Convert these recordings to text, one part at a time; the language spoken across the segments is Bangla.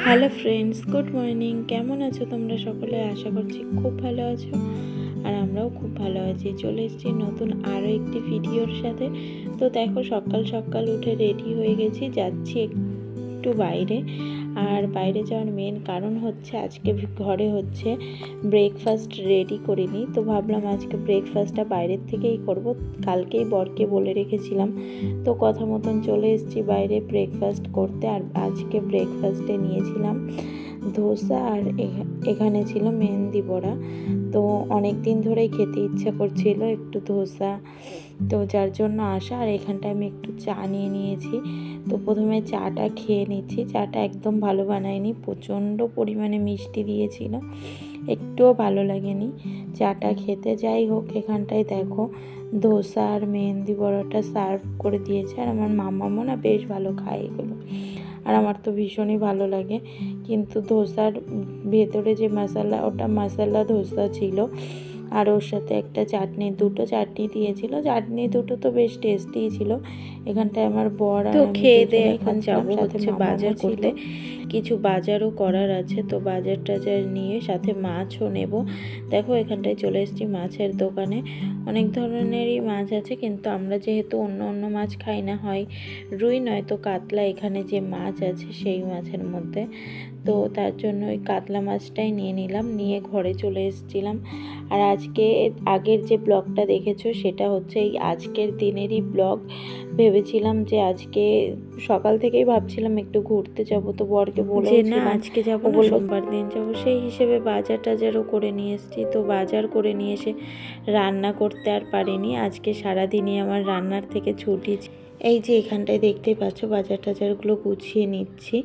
Hello friends, good morning. কেমন আছো তোমরা সকলে? আশা করছি খুব ভালো আছো, আর আমরাও খুব ভালো আছি। চলে এসেছি নতুন আরও একটি ভিডিওর সাথে। তো দেখো, সকাল সকাল উঠে রেডি হয়ে গেছি, যাচ্ছি একটু বাইরে। আর বাইরে যাওয়ার মেন কারণ হচ্ছে আজকে ঘরে হচ্ছে ব্রেকফাস্ট রেডি করিনি, তো ভাবলাম আজকে ব্রেকফাস্টটা বাইরের থেকেই করব। কালকেই বরকে বলে রেখেছিলাম, তো কথা মতন চলে এসেছি বাইরে ব্রেকফাস্ট করতে। আর আজকে ব্রেকফাস্টে নিয়েছিলাম ধোসা, আর এখানে ছিল মেহেন্দি বড়া। তো অনেক দিন ধরেই খেতে ইচ্ছা করছিল একটু ধোসা, তো যার জন্য আসা। আর এখানটায় আমি একটু চা নিয়ে নিয়েছি। তো প্রথমে চাটা খেয়ে নিচ্ছি। চাটা একদম ভালো বানায়নি, প্রচণ্ড পরিমাণে মিষ্টি দিয়েছিল, একটুও ভালো লাগেনি চাটা খেতে। যাই হোক, এখানটায় দেখো ধোসা আর মেহেন্দি বড়াটা সার্ভ করে দিয়েছে। আর আমার মামামও না বেশ ভালো খায় এগুলো, আর আমার তো ভীষণই ভালো লাগে। কিন্তু ধোসার ভেতরে যে মশলা, ওটা মশলা ধোসা ছিল, আর ওর সাথে একটা চাটনি, দুটো চাটনি দিয়েছিল। চাটনি দুটো তো বেশ টেস্টিই ছিল। এখানটায় আমার বর আর আমি খেয়ে দিয়ে এখন যাবো হচ্ছে বাজার করতে। কিছু বাজারও করার আছে, তো বাজার টাজার নিয়ে সাথে মাছও নেব। দেখো, এখানটায় চলে এসেছি মাছের দোকানে। অনেক ধরনেরই মাছ আছে, কিন্তু আমরা যেহেতু অন্য অন্য মাছ খাই না, হয় রুই নয়তো কাতলা, এখানে যে মাছ আছে সেই মাছের মধ্যে, তো তার জন্য ওই কাতলা মাছটাই নিয়ে নিলাম, নিয়ে ঘরে চলে এসেছিলাম। আর আজকে আগের যে ব্লগটা দেখেছো সেটা হচ্ছে এই আজকের দিনেরই ব্লগ। ভেবেছিলাম যে আজকে সকাল থেকেই ভাবছিলাম একটু ঘুরতে যাব, তো বরকে বলে না আজকে যাব না, সোমবার দিন যাব। সেই হিসেবে বাজার টাজারও করে নিয়ে এসেছি। তো বাজার করে নিয়ে এসে রান্না করতে আর পারিনি। আজকে সারাদিনই আমার রান্নার থেকে ছুটি। এই যে এখানটায় দেখতেই পাচ্ছ বাজার টাজারগুলো গুছিয়ে নিচ্ছি,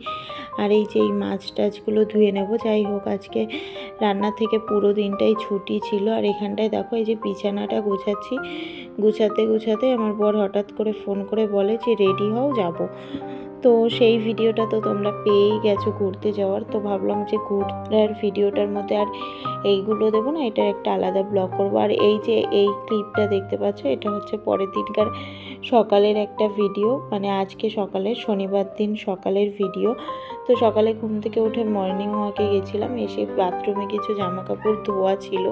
আর এই যে এই মাছ টাছগুলো ধুয়ে নেব। যাই হোক, আজকে রান্না থেকে পুরো দিনটাই ছুটি ছিল। আর এখানটায় দেখো, এই যে বিছানাটা গুছাচ্ছি, গুছাতে গুছাতে আমার বর হঠাৎ করে ফোন করে বলে যে রেডি হও, যাব। তো সেই ভিডিওটা তো তোমরা পেয়েই গেছো ঘুরতে যাওয়ার। তো ভাবলাম যে ঘুরার ভিডিওটার মধ্যে আর এইগুলো দেবো না, এটার একটা আলাদা ব্লগ করবো। আর এই যে এই ক্লিপটা দেখতে পাচ্ছ, এটা হচ্ছে পরের দিনকার সকালের একটা ভিডিও, মানে আজকে সকালের, শনিবার দিন সকালের ভিডিও। তো সকালে ঘুম থেকে উঠে মর্নিং ওয়াকে গেছিলাম, এসে বাথরুমে কিছু জামা কাপড় ধোয়া ছিল,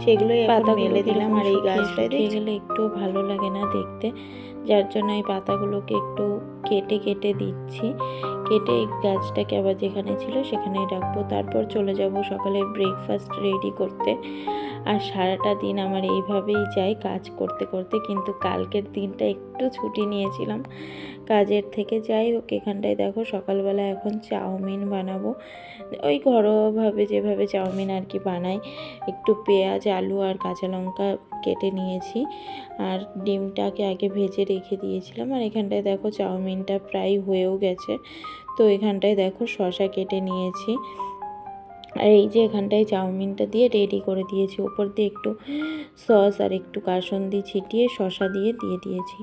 সেগুলোই পাতা মেলে দিলাম। আর এই গাছটায় দেখে গেলে একটু ভালো লাগে না দেখতে, যার জন্য এই পাতাগুলোকে একটু কেটে কেটে দিচ্ছি। কেটে এই গাছটাকে আবার যেখানে ছিল সেখানেই রাখবো। তারপর চলে যাব সকালের ব্রেকফাস্ট রেডি করতে। আর সারাটা দিন আমার এইভাবেই যায় কাজ করতে করতে, কিন্তু কালকের দিনটা একটু ছুটি নিয়েছিলাম কাজের থেকে। যাই হোক, এখানটায় দেখো সকালবেলা এখন চাউমিন বানাবো, ওই ঘরোয়াভাবে যেভাবে চাউমিন আর কি বানাই। একটু পেঁয়াজ, আলু আর কাঁচা লঙ্কা কেটে নিয়েছি, আর ডিমটাকে আগে ভেজে রেখে দিয়েছিলাম। আর এখানটায় দেখো চাউমিনটা প্রায় হয়েও গেছে। তো এখানটায় দেখো শসা কেটে নিয়েছি, আর এই যে এখানটায় চাউমিনটা দিয়ে রেডি করে দিয়েছি। ওপর দিয়ে একটু সস আর একটু কাসুন্দি ছিটিয়ে শসা দিয়ে দিয়েছি।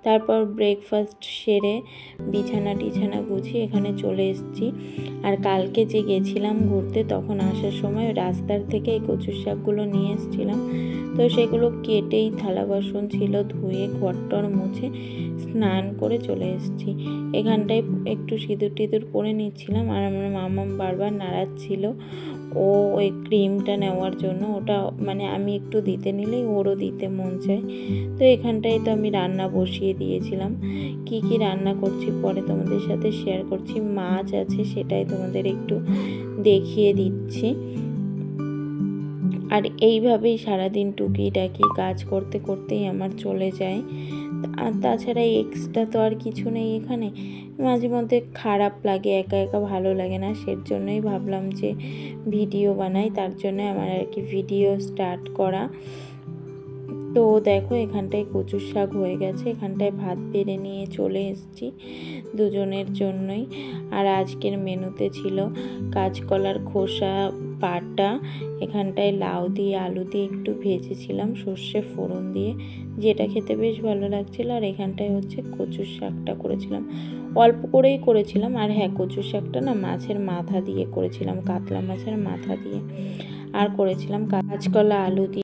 তারপর ব্রেকফাস্ট সেরে বিছানা টিছানা গুছিয়ে এখানে চলে এসেছি। আর কালকে যে গেছিলাম ঘুরতে, তখন আসার সময় রাস্তার থেকে এই কচুর শাকগুলো নিয়ে এসেছিলাম। তো সেগুলো কেটেই থালা বাসন ছিল ধুয়ে ঘরটর মুছে স্নান করে চলে এসেছি। এখানটায় একটু সিঁদুর টিঁদুর পরে নিচ্ছিলাম, আর আমার মামাম বারবার নাড়াচ্ছিল ও ওই ক্রিমটা নেওয়ার জন্য। ওটা মানে আমি একটু দিতে নিলেই ওরও দিতে মন চায়। তো এখানটায় তো আমি রান্না বসিয়ে দিয়েছিলাম। কি কি রান্না করছি পরে তোমাদের সাথে শেয়ার করছি। মাছ আছে, সেটাই তোমাদের একটু দেখিয়ে দিচ্ছি। আর এইভাবেই সারাদিন টুকিটাকি কাজ করতে করতেই আমার চলে যায়। আর তাছাড়া এক্সট্রা তো আর কিছু নেই এখানে। মাঝে মধ্যে খারাপ লাগে, একা একা ভালো লাগে না, সেজন্যই ভাবলাম যে ভিডিও বানাই, তার জন্য আমার আর কি ভিডিও স্টার্ট করা। তো দেখো, এখানটায় কচুর শাক হয়ে গেছে, এখানটায় ভাত বেড়ে নিয়ে চলে এসেছি দুজনের জন্যই। আর আজকের মেনুতে ছিল কাঁচকলার খোসা বাটা, এখানটায় লাউ দিয়ে আলু দিয়ে একটু ভেজেছিলাম সর্ষে ফোড়ন দিয়ে, যেটা খেতে বেশ ভালো লাগছিল। আর এখানটায় হচ্ছে কচুর শাকটা করেছিলাম, অল্প করেই করেছিলাম। আর হ্যাঁ, কচুর শাকটা না মাছের মাথা দিয়ে করেছিলাম, কাতলা মাছের মাথা দিয়ে। আর করেছিলাম কাঁচকলা আলু দিয়ে।